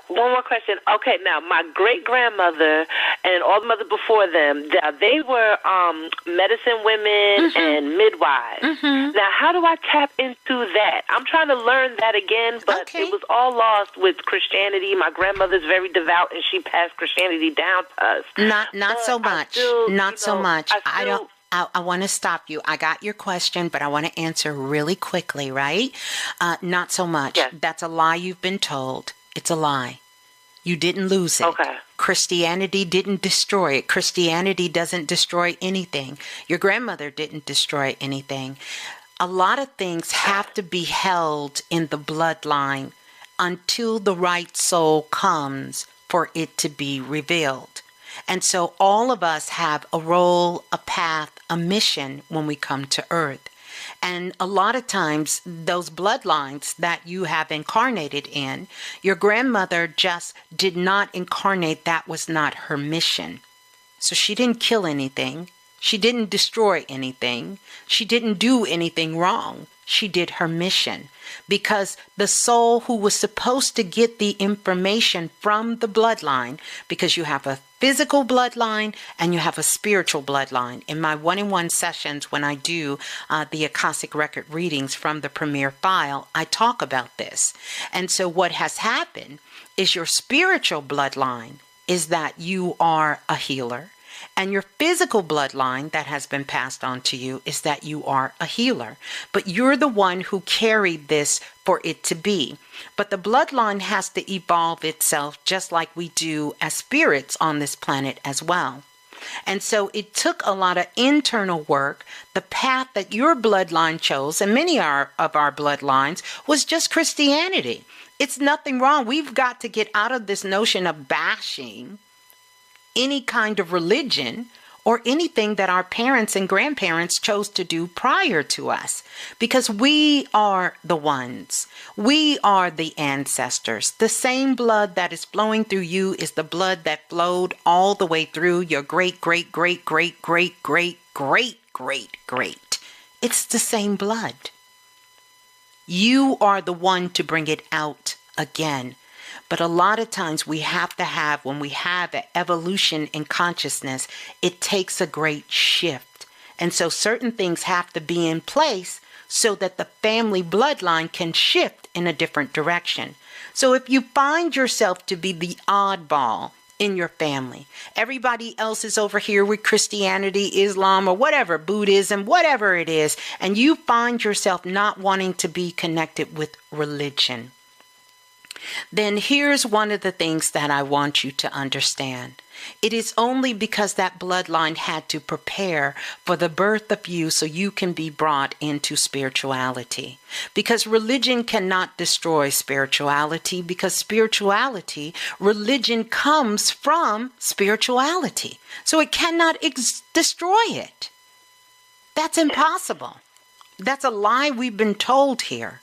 One more question. Okay, now my great-grandmother and all the mothers before them, they were medicine women and midwives. Now, how do I tap into that? I'm trying to learn that again, but it was all lost with Christianity. My grandmother's very devout, and she passed Christianity down to us. Not so much. Not so much. I want to stop you. I got your question, but I want to answer really quickly, right? Not so much. Yes. That's a lie you've been told. It's a lie. You didn't lose it. Okay. Christianity didn't destroy it. Christianity doesn't destroy anything. Your grandmother didn't destroy anything. A lot of things have to be held in the bloodline until the right soul comes for it to be revealed. And so all of us have a role, a path, a mission when we come to earth. And a lot of times, those bloodlines that you have incarnated in, your grandmother just did not incarnate. That was not her mission. So she didn't kill anything. She didn't destroy anything. She didn't do anything wrong. She did her mission. Because the soul who was supposed to get the information from the bloodline, because you have a physical bloodline and you have a spiritual bloodline. In my one-on-one sessions, when I do the Akashic record readings from the Premier File, I talk about this. And so what has happened is your spiritual bloodline is that you are a healer. And your physical bloodline that has been passed on to you is that you are a healer. But you're the one who carried this for it to be. But the bloodline has to evolve itself just like we do as spirits on this planet as well. And so it took a lot of internal work. The path that your bloodline chose, and many of our bloodlines, was just Christianity. It's nothing wrong. We've got to get out of this notion of bashing any kind of religion or anything that our parents and grandparents chose to do prior to us, because we are the ones. We are the ancestors. The same blood that is flowing through you is the blood that flowed all the way through your great, great, great, great, great, great, great, great, great. It's the same blood. You are the one to bring it out again. But a lot of times we have to have, when we have an evolution in consciousness, it takes a great shift. And so certain things have to be in place so that the family bloodline can shift in a different direction. So if you find yourself to be the oddball in your family, everybody else is over here with Christianity, Islam, or whatever, Buddhism, whatever it is, and you find yourself not wanting to be connected with religion, then here's one of the things that I want you to understand. It is only because that bloodline had to prepare for the birth of you so you can be brought into spirituality. Because religion cannot destroy spirituality, because spirituality, religion comes from spirituality. So it cannot destroy it. That's impossible. That's a lie we've been told here.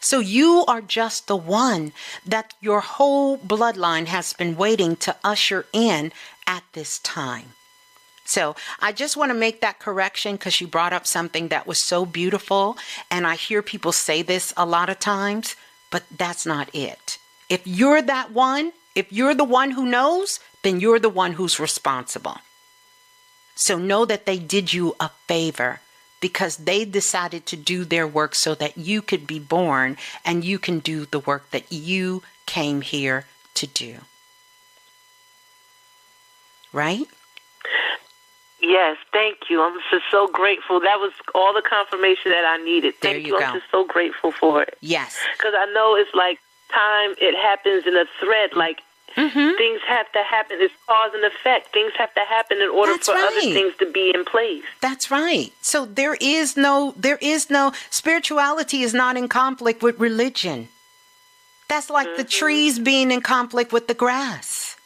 So you are just the one that your whole bloodline has been waiting to usher in at this time. So I just want to make that correction because you brought up something that was so beautiful. And I hear people say this a lot of times, but that's not it. If you're that one, if you're the one who knows, then you're the one who's responsible. So know that they did you a favor, because they decided to do their work so that you could be born and you can do the work that you came here to do. Right? Yes, thank you. I'm just so grateful. That was all the confirmation that I needed. Thank you. I'm just so grateful for it. Yes. Because I know it's like time, it happens in a thread, like things have to happen. It's cause and effect. Things have to happen in order for other things to be in place. That's right. So there is no, spirituality is not in conflict with religion. That's like the trees being in conflict with the grass.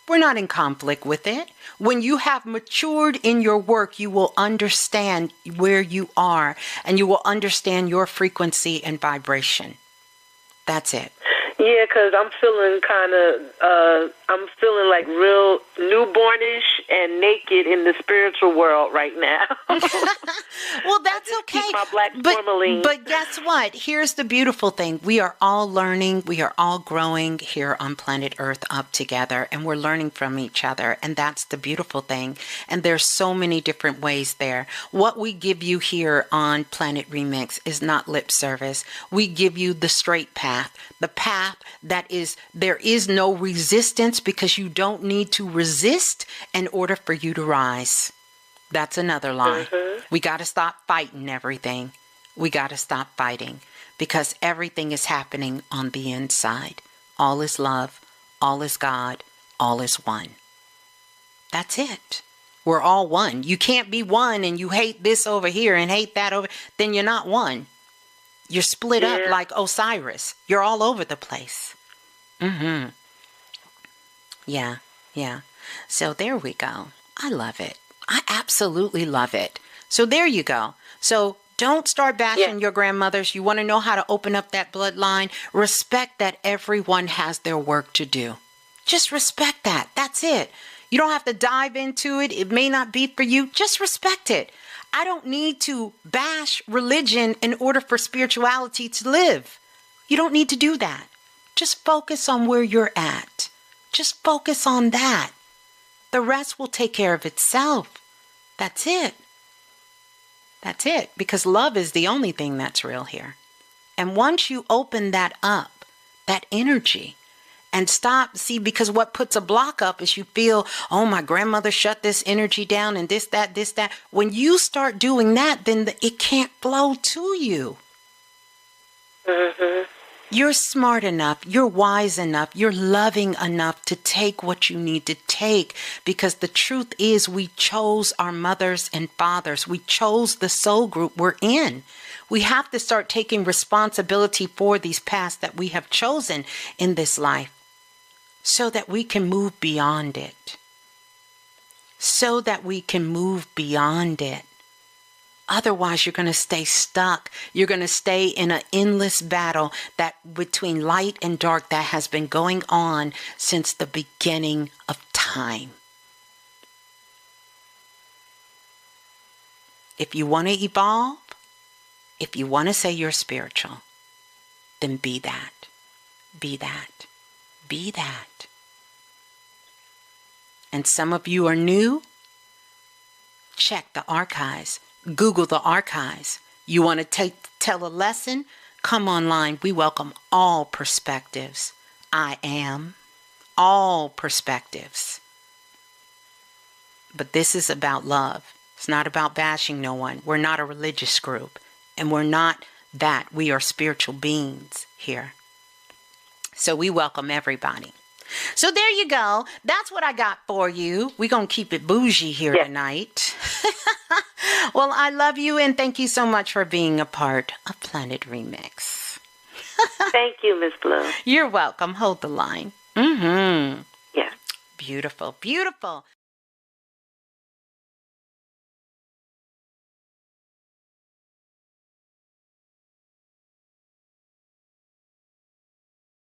We're not in conflict with it. When you have matured in your work, you will understand where you are and you will understand your frequency and vibration. That's it. Yeah, because I'm feeling I'm feeling like real newbornish, and naked in the spiritual world right now. Well, that's okay. Keep my black tourmaline. But guess what? Here's the beautiful thing. We are all learning. We are all growing here on planet Earth up together, and we're learning from each other. And that's the beautiful thing. And there's so many different ways there. What we give you here on Planet Remix is not lip service. We give you the straight path, the path that is, there is no resistance, because you don't need to resist in order for you to rise. That's another lie. We got to stop fighting everything. We got to stop fighting, because everything is happening on the inside. All is love. All is God. All is one. That's it. We're all one. You can't be one and you hate this over here and hate that over. Then you're not one. You're split up like Osiris. You're all over the place. Yeah. So there we go. I love it. I absolutely love it. So there you go. So don't start bashing your grandmothers. You want to know how to open up that bloodline? Respect that everyone has their work to do. Just respect that. That's it. You don't have to dive into it. It may not be for you. Just respect it. I don't need to bash religion in order for spirituality to live. You don't need to do that. Just focus on where you're at. Just focus on that. The rest will take care of itself. That's it. That's it. Because love is the only thing that's real here. And once you open that up, that energy, and stop, see, because what puts a block up is you feel, oh, my grandmother shut this energy down and this, that. When you start doing that, then it can't flow to you. You're smart enough, you're wise enough, you're loving enough to take what you need to take, because the truth is we chose our mothers and fathers. We chose the soul group we're in. We have to start taking responsibility for these paths that we have chosen in this life, so that we can move beyond it. So that we can move beyond it. Otherwise, you're going to stay stuck. You're going to stay in an endless battle that between light and dark that has been going on since the beginning of time. If you want to evolve, if you want to say you're spiritual, then be that. Be that. Be that. And some of you are new. Check the archives. Google the archives. You want to tell a lesson? Come online. We welcome all perspectives. I am all perspectives. But this is about love. It's not about bashing no one. We're not a religious group. And we're not that. We are spiritual beings here. So we welcome everybody. So there you go. That's what I got for you. We're going to keep it bougie here tonight. Well, I love you, and thank you so much for being a part of Planet Remix. Thank you, Miss Blue. You're welcome. Hold the line. Yeah. Beautiful, beautiful.